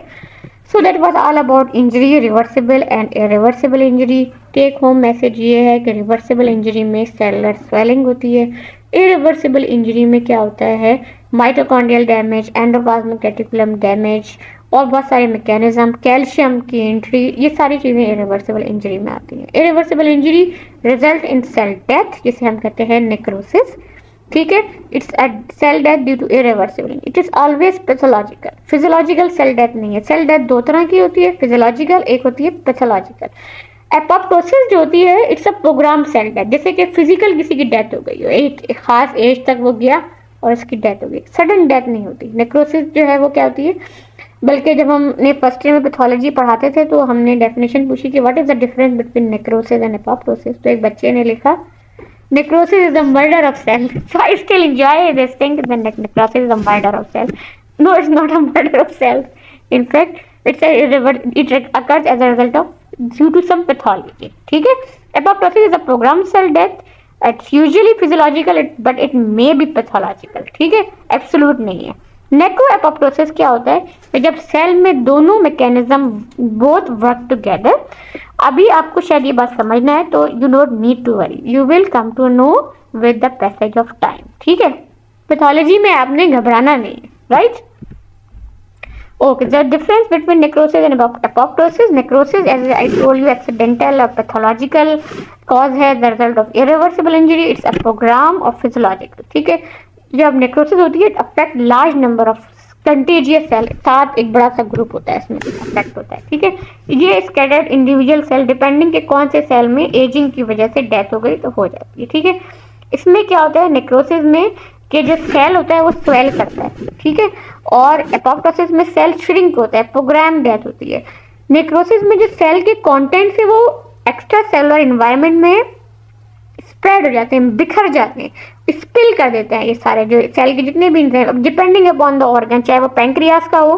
Speaker 1: so that was all about injury, reversible and irreversible injury. Take home message ये है कि रिवर्सिबल इंजरी में सेलुलर स्वेलिंग होती है, इरिवर्सिबल इंजरी में क्या होता है, mitochondrial damage, endoplasmic reticulum damage और बहुत सारे मैकेनिज्म, कैल्शियम की एंट्री, ये सारी चीज़ें इरिवर्सिबल इंजरी में आती हैं। Irreversible injury result in cell death, जिसे हम कहते हैं नेक्रोसिस। ठीक है, it's a cell death due to irreversible, it is always pathological. Physiological cell death नहीं है। सेल डेथ 2 तरह की होती है, फिजियोलॉजिकल, एक होती है पैथोलॉजिकल। एपोप्टोसिस जो होती है, it's a program cell death, जैसे कि फिजिकल किसी की डेथ हो गई हो, एक खास एज तक वो गया और उसकी डेथ हो गई, सडन डेथ नहीं होती। नेक्रोसिस जो है वो क्या होती है, बल्कि जब हमने फर्स्ट ईयर में पैथोलॉजी पढ़ाते थे तो हमने डेफिनेशन पूछी कि what is the difference between necrosis and apoptosis, तो एक बच्चे ने लिखा necrosis is the murder of cell. So I still enjoy this thing that necrosis is the murder of cell. No, it's not a murder of cells. In fact, it occurs as a result of due to some pathology. ठीक है, apoptosis is a programmed cell death. It's usually physiological, but it may be pathological. ठीक है, absolute नहीं है। नेक्रो apoptosis क्या होता है, तो जब सेल में दोनों मैकेनिज्म बोथ वर्क टुगेदर। अभी आपको शायद ये बात समझना है, तो you don't need to worry, you will come to know with the passage of time. ठीक है, पैथोलॉजी में आपने घबराना नहीं है। Right, okay, the difference between necrosis and apoptosis, necrosis as I told you accidental और पैथोलॉजिकल कॉज है the result of irreversible injury, it's a program of physiological. ठीक है, जब नेक्रोसिस होती है, affect large number of contagious cell, साथ एक बड़ा सा ग्रुप होता है, इसमें अफेक्ट होता है। ठीक है, ये स्कैटर्ड इंडिविजुअल सेल डिपेंडिंग के कौन से सेल में एजिंग की वजह से डेथ हो गई तो हो जाती है। ठीक है, इसमें क्या होता है, नेक्रोसिस में कि जो सेल होता है वो स्वेल करता है। ठीक है, और एपोप्टोसिस में सेल श्रिंक होता है, प्रोग्राम डेथ होती है। नेक्रोसिस में जो सेल के कॉन्टेंट्स है वो एक्स्ट्रा सेलुलर इन्वायरमेंट में स्प्रेड हो जाते हैं, बिखर जाते हैं, स्पिल कर देते हैं ये सारे जो सेल के जितने भी enzyme, depending upon the organ, चाहे वो पैंक्रियास का हो,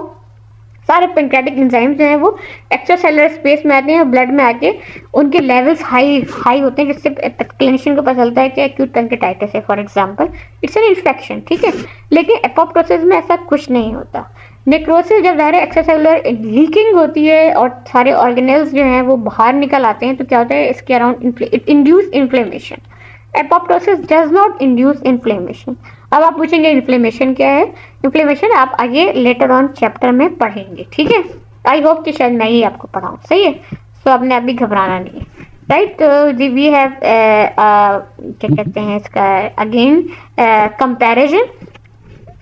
Speaker 1: सारे पैंक्रियाटिक एंजाइम्स जो हैं वो एक्स्ट्रा सेलुलर स्पेस में आते हैं और ब्लड में आके उनके लेवल्स हाई होते हैं, जिससे क्लिनिशियन को पता चलता है कि एक्यूट पैंक्रियाटाइटिस है for example, it's an infection. ठीक है, लेकिन एपोप्टोसिस में ऐसा कुछ नहीं होता। नेक्रोसिस जब ज़ाहिर एक्स्ट्रा सेलुलर लीकिंग होती है और सारे ऑर्गेनेल्स जो हैं वो बाहर निकल आते हैं, तो क्या होता है, इसके around it induce inflammation. Apoptosis does not induce inflammation. अब आप पूछेंगे इन्फ्लेमेशन क्या है, इन्फ्लेमेशन आप आगे लेटर ऑन चैप्टर में पढ़ेंगे। ठीक है, आई होप कि शायद मैं ही आपको पढ़ाऊँ। सही है, तो आपने अभी घबराना नहीं है। राइट, तो वी हैव क्या कहते हैं इसका again comparison,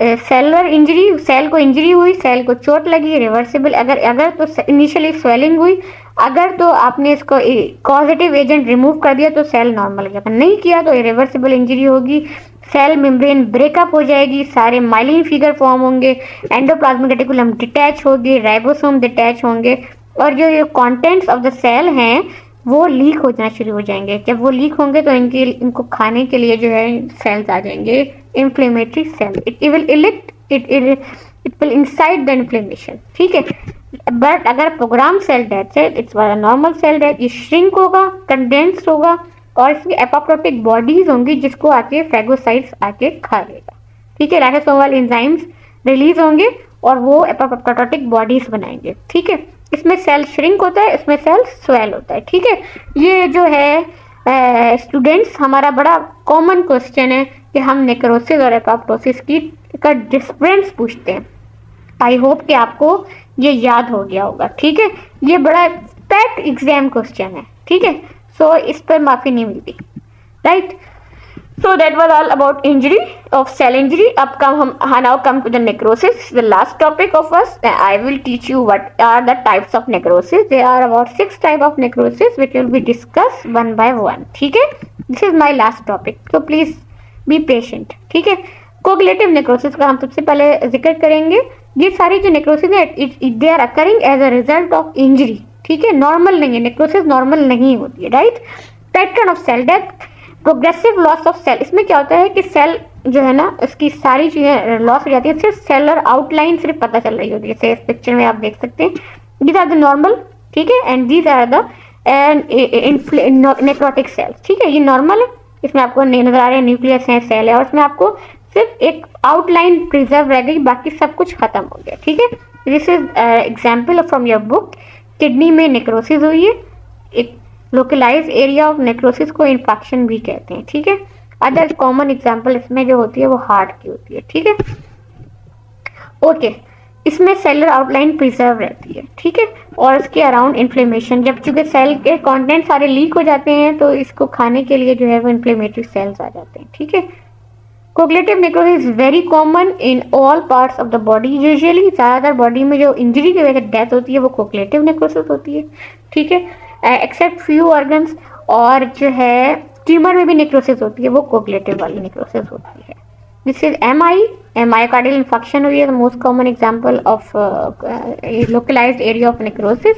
Speaker 1: cellular injury, cell को इंजरी हुई, सेल को चोट लगी, रिवर्सिबल, अगर तो इनिशियली स्वेलिंग हुई, अगर तो आपने इसको कॉजेटिव एजेंट रिमूव कर दिया तो सेल नॉर्मल हो जाएगा, नहीं किया तो इरिवर्सिबल इंजरी होगी, सेल मेम्ब्रेन ब्रेकअप हो जाएगी, सारे माइलिन फिगर फॉर्म होंगे, एंडोप्लाज्मिक रेटिकुलम डिटैच होगी, राइबोसोम डिटैच होंगे, और जो कंटेंट्स ऑफ द सेल हैं वो लीक हो जाना शुरू हो जाएंगे। जब वो लीक होंगे तो इनको खाने के लिए जो है सेल्स आ जाएंगे, inflammatory cell, it will it will inside the inflammation, ठीक है। बट अगर प्रोग्राम सेल डेथ है, इट्स नॉर्मल सेल डेथ, ये श्रिंक होगा, कंडेंस्ड होगा और इसकी एपोप्टोटिक बॉडीज होंगी जिसको आके फैगोसाइट्स आके खा लेगा, ठीक है। लाइसोसोमल एंजाइम्स रिलीज होंगे और वो एपोप्टोटिक बॉडीज बनाएंगे, ठीक है। इसमें सेल श्रिंक होता है, इसमें सेल स्वेल होता है, ठीक है। ये जो है स्टूडेंट्स हमारा बड़ा कॉमन क्वेश्चन है कि हम नेक्रोसिस और एपोप्टोसिस की का डिफरेंस पूछते हैं। आई होप कि आपको ये याद हो गया होगा, ठीक है। ये बड़ा पेट एग्जाम क्वेश्चन है, ठीक है। सो इस पर माफी नहीं मिलती, right. So that was all about injury of cell injury. Now come to the necrosis, the last topic of us. I will teach you what are the types of necrosis. There are about 6 types of necrosis which will be discussed one by one. ठीक है? This is my last topic. So please be patient. ठीक है? Coagulative necrosis का हम सबसे पहले जिक्र करेंगे। ये सारी जो necrosis है, they are occurring as a result of injury. ठीक है? Normal नहीं है, necrosis normal नहीं होती है, right? Pattern of cell death. Progressive loss of cell, इसमें क्या होता है कि सेल जो है ना इसकी सारी चीजें लॉस हो जाती है, सिर्फ सेलर आउटलाइन सिर्फ पता चल रही होती है, जैसे इस पिक्चर में आप देख सकते हैं। दीज आर द नॉर्मल, ठीक है, and these are the necrotic cells, ठीक है। ये नॉर्मल है, इसमें आपको नहीं नजर आ रहे न्यूक्लियस है, सेल है, और इसमें आपको सिर्फ एक आउटलाइन प्रिजर्व रह गई, बाकी सब कुछ खत्म हो गया, ठीक है। This is example from your book. Kidney में नेक्रोसिस हुई है, एक लोकलाइज एरिया ऑफ नेक्रोसिस को इन्फेक्शन भी कहते हैं, ठीक है। अदर कॉमन एग्जांपल इसमें जो होती है वो हार्ट की होती है, ठीक है। ओके, इसमें सेलर आउटलाइन प्रिजर्व रहती है, ठीक है, और इसके अराउंड इन्फ्लेमेशन, जब चूंकि सेल के कंटेंट सारे लीक हो जाते हैं तो इसको खाने के लिए जो है वो इन्फ्लेमेटरी सेल्स आ जाते हैं, ठीक है। Coagulative necrosis is very common in all parts of the body. Usually ज़्यादातर बॉडी में जो इंजरी की वजह से डेथ होती है वो कोगुलेटिव नेक्रोसिस होती है, ठीक है, एक्सेप्ट फ्यू ऑर्गन्स। और जो है ट्यूमर में भी नेक्रोसिस होती है, वो कोगुलेटिव वाली नेक्रोसिस होती है। दिस इज मायोकार्डियल इन्फेक्शन हुई है the most common example of localised area of necrosis.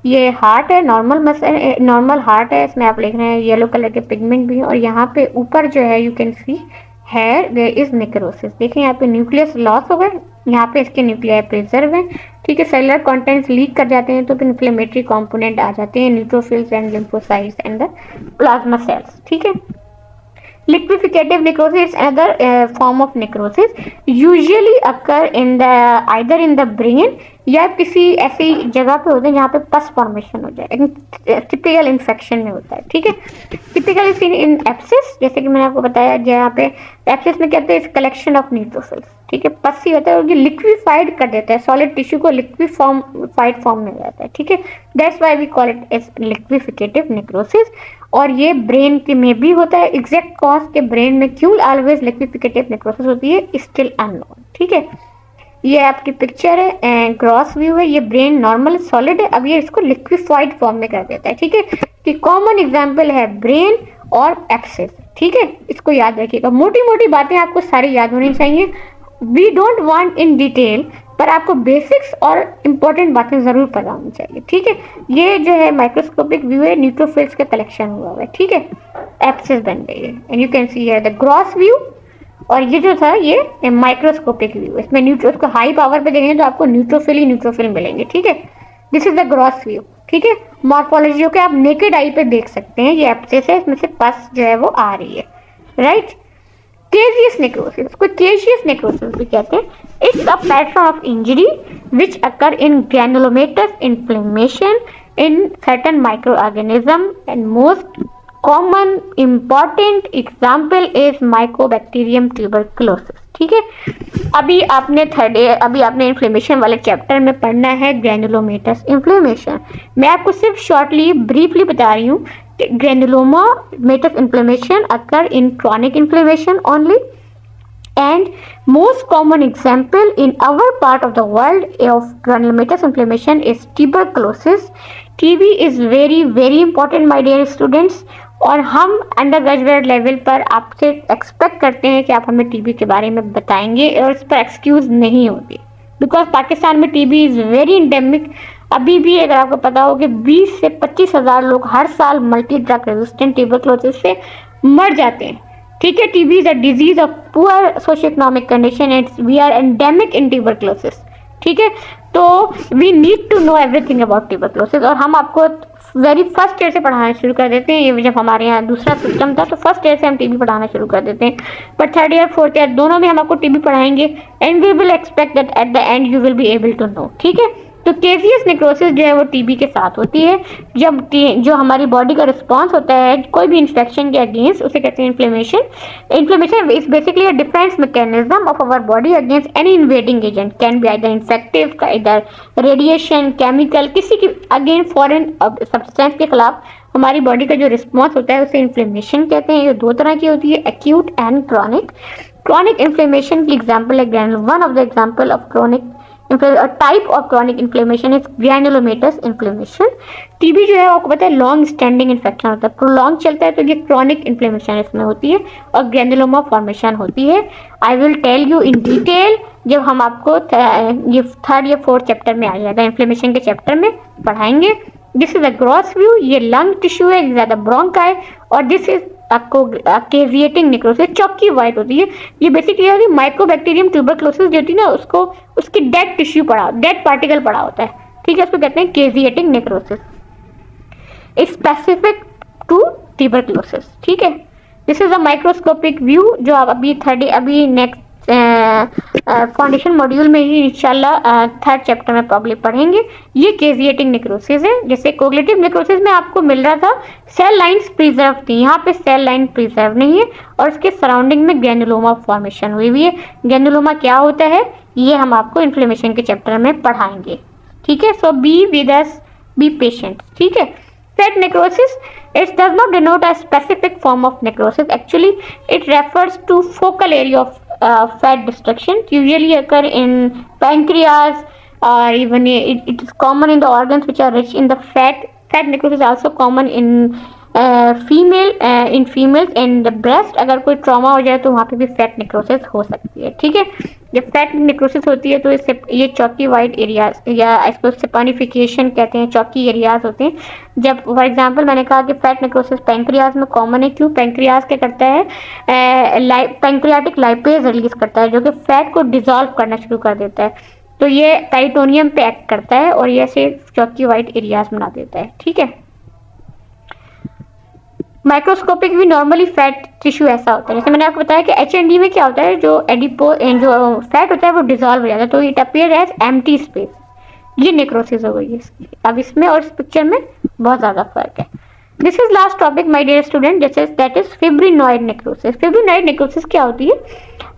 Speaker 1: ये हार्ट है, नॉर्मल हार्ट है, इसमें आप लिख रहे हैं येलो कलर के पिगमेंट भी हैं, और यहाँ पे ऊपर जो है यू कैन सी है देयर इज नेक्रोसिस। देखिए यहाँ पे न्यूक्लियस लॉस हो गए, यहाँ पे इसके न्यूक्लियाई प्रिजर्व है, ठीक है। सेलुलर कंटेंट्स लीक कर जाते हैं तो फिर इन्फ्लेमेटरी कंपोनेंट आ जाते हैं, neutrophils and lymphocytes and the plasma cells, ठीक है। Liqueficative necrosis is another form of necrosis. Usually occur in the either in the brain या किसी ऐसी जगह पे होते हैं जहाँ पे पस फॉर्मेशन हो जाए, टिपिकल इन्फेक्शन में होता है, ठीक है। टिपिकली सीन इन एप्सिस, जैसे कि मैंने आपको बताया, जहाँ पे एप्सिस में क्या होता है, इस कलेक्शन ऑफ न्यूट्रोफिल्स, ठीक है, पस ही होता है और ये लिक्विफाइड कर देता है, सॉलिड टिश्यू को लिक्विफाइड फॉर्म में हो जाता है, ठीक है। That's why we call it as liquefactive necrosis. और ये ब्रेन के में भी होता है। एग्जैक्ट कॉज के ब्रेन में क्यों ऑलवेज लिक्विफिकेटिव नेक्रोसिस होती है स्टिल अननोन, ठीक है। ये आपकी पिक्चर है, ग्रॉस व्यू है, ये ब्रेन नॉर्मल सॉलिड है, अब ये इसको लिक्विफाइड फॉर्म में कर देता है, ठीक है। कि कॉमन एग्जांपल है ब्रेन और एप्सिस, ठीक है। इसको याद रखिएगा, मोटी मोटी बातें आपको सारी याद होनी चाहिए। We don't want in detail, पर आपको बेसिक्स और इम्पोर्टेंट बातें जरूर पता होनी चाहिए, ठीक है। ये जो है माइक्रोस्कोपिक व्यू है, न्यूट्रोफिल्स का कलेक्शन हुआ है, ठीक है, एप्सिस बन गई है, and you can see here the gross view. और ये जो था ये माइक्रोस्कोपिक व्यू, इसमें न्यूट्रो को हाई पावर पे देखेंगे तो आपको न्यूट्रोफिल मिलेंगे, ठीक है। This is the gross view, ठीक है। मॉर्फोलॉजी को आप नेकेड आई पे देख सकते हैं, ये एप्सिस है, इसमें से पस जो है वो आ रही है, राइट। Caseous necrosis, इसको caseous necrosis भी कहते हैं. It's a pattern of injury which occur in granulomatous inflammation in certain microorganism, and most common important example is Mycobacterium tuberculosis. ठीक है, अभी आपने इन्फ्लेमेशन वाले चैप्टर में पढ़ना है ग्रैनुलोमेटस इन्फ्लेमेशन. मैं आपको सिर्फ शॉर्टली ब्रीफली बता रही हूँ. Granulomatous inflammation occur in chronic inflammation only, and most common example in our part of the world of granulomatous inflammation is tuberculosis. TB is very very important my dear students, और हम under graduate level पर आपसे expect करते हैं कि आप हमें TB के बारे में बताएंगे, और इस पर एक्सक्यूज नहीं होगी, बिकॉज पाकिस्तान में टीबी इज़ वेरी इंडेमिक. अभी भी अगर आपको पता हो कि 20 से 25 हज़ार लोग हर साल मल्टी ड्रग रेजिस्टेंट ट्यूबरक्लोसिस से मर जाते हैं. ठीक है, TB is a disease of poor socio economic condition and we are endemic in tuberculosis. ठीक है, तो we need to know everything about tuberculosis, और हम आपको वेरी फर्स्ट ईयर से पढ़ाना शुरू कर देते हैं। ये जब हमारे यहाँ दूसरा सिस्टम था तो फर्स्ट ईयर से हम टीबी पढ़ाना शुरू कर देते हैं, but third year fourth year दोनों में हम आपको टीबी पढ़ाएंगे and we will expect that at the end you will be able to know. ठीक है, तो केजियस नेक्रोसिस जो है वो टीबी के साथ होती है, जब जो हमारी बॉडी का रिस्पॉन्स होता है कोई भी इन्फेक्शन के अगेंस्ट, उसे कहते हैं inflammation. Inflammation is basically a defence mechanism of our body against any invading agent, can be either infective, either radiation, chemical, किसी की अगेंस्ट फॉरेन सब्सटेंस के खिलाफ हमारी बॉडी का जो रिस्पॉन्स होता है उसे इन्फ्लेमेशन कहते हैं। ये दो तरह की होती है, acute and chronic. Chronic inflammation की एग्जाम्पल है granule, one of the example of chronic type of chronic inflammation is granulomatous inflammation. TB जो है आपको पता है लॉन्ग स्टैंडिंग इन्फेक्शन होता है, प्रोलॉन्ग चलता है, तो ये क्रॉनिक इन्फ्लेमेशन इसमें होती है और ग्रैनुलोमा फॉर्मेशन होती है। I will tell you in detail जब हम आपको ये थर्ड या फोर्थ चैप्टर में आ जाएगा, इन्फ्लेमेशन के चैप्टर में पढ़ाएंगे। This is a gross view, ये लंग टिश्यू है, ज्यादा ब्रोंकाई, और दिस इज आपको केजिएटिंग नेक्रोसिस, चौकी वाइट होती है। ये बेसिकली माइकोबैक्टीरियम ट्यूबरक्लोसिस जो होती है ना, उसको उसकी डेड टिश्यू पड़ा, डेड पार्टिकल पड़ा होता है। ठीक है, उसको कहते हैं caseating necrosis, specific to tuberculosis. ठीक है, this is a microscopic view जो आप अभी नेक्स्ट फाउंडेशन मॉड्यूल में ही इंशाल्लाह थर्ड चैप्टर में प्रॉब्लम पढ़ेंगे। ये केजिएटिंग नेक्रोसिस है। जैसे कोगलेटिव नेक्रोसिस में आपको मिल रहा था सेल लाइंस प्रिजर्व थी, यहाँ पे सेल लाइन प्रिजर्व नहीं है और इसके सराउंडिंग में ग्रैनुलोमा फॉर्मेशन हुई हुई है। ग्रैनुलोमा क्या होता है ये हम आपको इन्फ्लेमेशन के चैप्टर में पढ़ाएंगे। ठीक है, so be with us, be patient. ठीक है, fat necrosis, it does not denote a specific form of necrosis. Actually, it refers to focal area of fat destruction, usually occur in pancreas, or even it is common in the organs which are rich in the fat. Fat necrosis is also common in females and the breast. अगर कोई trauma हो जाए तो वहाँ पे भी fat necrosis हो सकती है। ठीक है, जब फैट नेक्रोसिस होती है तो इससे ये चौकी वाइट एरियाज या इसको सेपानिफिकेशन कहते हैं, चौकी एरियाज होते हैं। जब फॉर एग्जांपल मैंने कहा कि फैट नेक्रोसिस पैंक्रियाज में कॉमन है, क्यों? पैंक्रियाज क्या करता है, पैंक्रियाटिक लाइपेज रिलीज करता है जो कि फैट को डिजोल्व करना शुरू कर देता है, तो ये पेरिटोनियम पे एक्ट करता है और ये ऐसे चौकी वाइट एरियाज बना देता है। ठीक है, माइक्रोस्कोपिक भी नॉर्मली फैट टिश्यू ऐसा होता है, जैसे मैंने आपको बताया कि एचएनडी में क्या होता है, जो जो फैट होता है वो डिजोल्व हो जाता है, तो it appear as empty space. ये नेक्रोसिस हो गई है इसकी। अब इसमें और इस पिक्चर में बहुत ज़्यादा फर्क है। This is last topic my dear student, that is fibrinoid necrosis. Fibrinoid necrosis क्या होती है?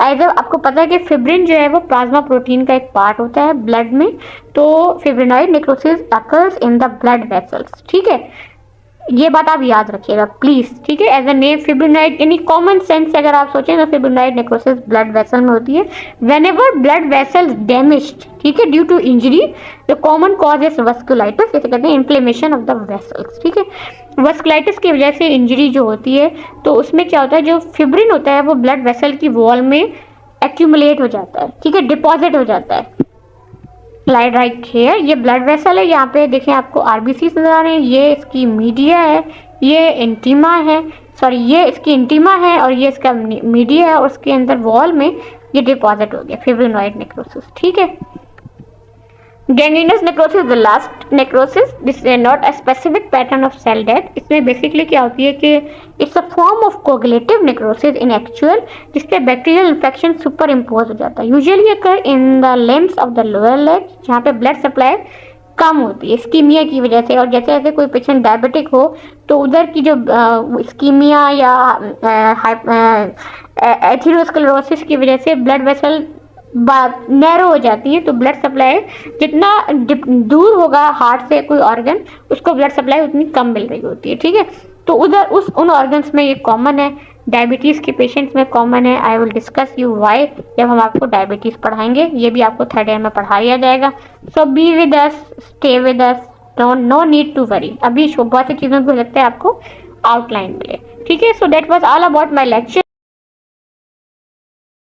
Speaker 1: आइदर आपको पता है कि फिब्रिन जो है वो प्लाज्मा प्रोटीन का एक पार्ट होता है ब्लड में, तो fibrinoid necrosis occurs in the blood vessels. ठीक है, ये बात आप याद रखिएगा प्लीज। ठीक है, एज अ नेम फिब्रिनॉइड, यानी कॉमन सेंस से अगर आप सोचें तो फिब्रिनॉइड नेक्रोसिस ब्लड वेसल में होती है। व्हेनेवर ब्लड वेसल्स डैमेज्ड, ठीक है, due to injury, the common cause is vasculitis, जैसे कहते हैं इन्फ्लेमेशन ऑफ द वेसल्स। ठीक है, वस्कुलाइटिस की वजह से इंजरी जो होती है तो उसमें क्या होता है, जो फिब्रिन होता है वो ब्लड वेसल की वॉल में एक्यूमुलेट हो जाता है। ठीक है, डिपॉजिट हो जाता है। स्लाइड राइट हेयर, ये ब्लड वेसल है, यहाँ पे देखें आपको आरबीसी नजर आ रहे हैं, ये इसकी मीडिया है, ये इंटीमा है, सॉरी ये इसकी इंटीमा है और ये इसका मीडिया है और उसके अंदर वॉल में ये डिपॉजिट हो गया फिब्रिनॉइड नेक्रोसिस। ठीक है, gangrenous necrosis the last necrosis, this is not a specific pattern of cell death. इसमें बेसिकली क्या होती है कि it's a form of coagulative necrosis in actual, जिसपे बैक्टीरियल इन्फेक्शन सुपर इम्पोज हो जाता है। Usually occur in the limbs of the lower leg, जहाँ पे ब्लड सप्लाई कम होती है इस्कीमिया की वजह से, और जैसे जैसे कोई पेशेंट डायबिटिक हो तो उधर की जो इस्कीमिया या एथेरोस्क्लेरोसिस की वजह से ब्लड वेसल नैरो हो जाती है, तो ब्लड सप्लाई जितना दूर होगा हार्ट से कोई ऑर्गन, उसको ब्लड सप्लाई उतनी कम मिल रही होती है। ठीक है, तो उधर उन ऑर्गन्स में ये कॉमन है, डायबिटीज़ के पेशेंट्स में कॉमन है। I will discuss you why जब हम आपको डायबिटीज़ पढ़ाएंगे, ये भी आपको थर्ड ईयर में पढ़ाया जाएगा। So be with us, stay with us, no need to worry. अभी बहुत सी चीज़ों को लगता है आपको आउटलाइन मिले। ठीक है, so that was all about my lecture.